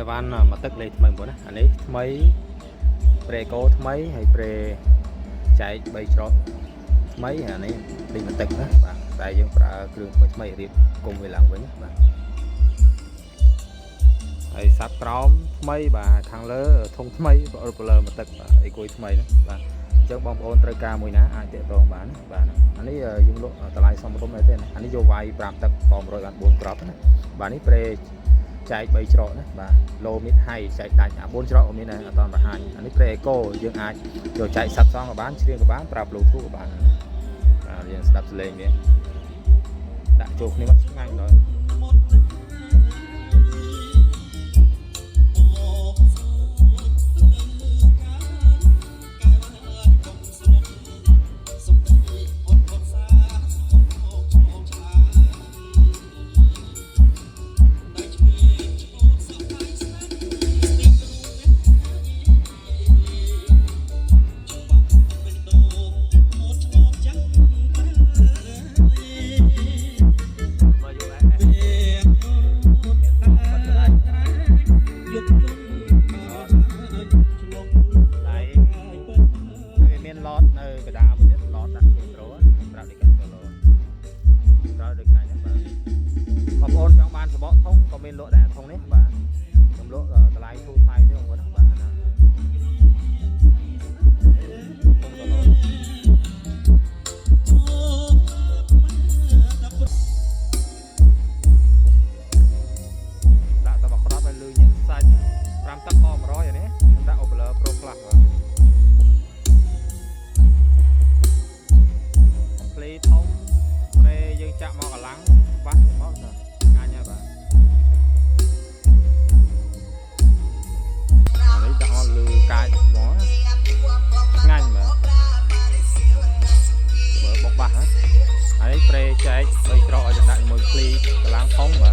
អីវ៉ាន់មកទឹកលេខថ្មីបងណាអានេះថ្មីប្រេកូថ្មីហើយប្រេចែក3ច្រកថ្មីអានេះលេខមកទឹកណាបាទតែយើងប្រើគ្រឿងថ្មីរៀបគុំវាឡើងវិញបាទហើយសាប់ក្រោមថ្មីបាទខាងលើធុងថ្មីរ៉ូលើមកទឹកបាទអីគួយថ្មីណាបាទអញ្ចឹងបងប្អូនត្រូវការមួយណាអាចតាក់ទងបានបាទអានេះយើងលក់តម្លៃសមរម្យមែនទេអានេះយកវាយ5ទឹក100បាន4គ្រាប់ណាបាទនេះប្រេចែក3ច្រកណាបាទ low mid high ចែកដាច់4ច្រកមានអត់បង្ហាញអានេះប្រេអេកូយើងអាចយកចែកសាប់សងក៏បានច្រៀងក៏បានប្រើ Bluetooth ក៏បានបាទយើងស្ដាប់សលេងវាដាក់ចូលគ្នាមកឆ្ងាញ់ដល់មានលក់ដែរធុងនេះបាទខ្ញុំលក់តម្លៃធូរថ្លៃទេបងប្អូនបាទណាធុងដុល្លារដាក់តបក្របឲ្យលឺញ៉ាំសាច់5ទឹកអ100អានេះដាក់អូបលឺប្រូខ្លះបាទភ្លេធំព្រែយើងចាក់មកកលាំងបាស់មកណាងាញ់ហើយបាទលឺកាចហ្មងឆ្ងាញ់បាទបើបុកបាសហើយប្រេចែក3ច្រកឲ្យដាក់ជាមួយភ្លីកន្លងធំបាទ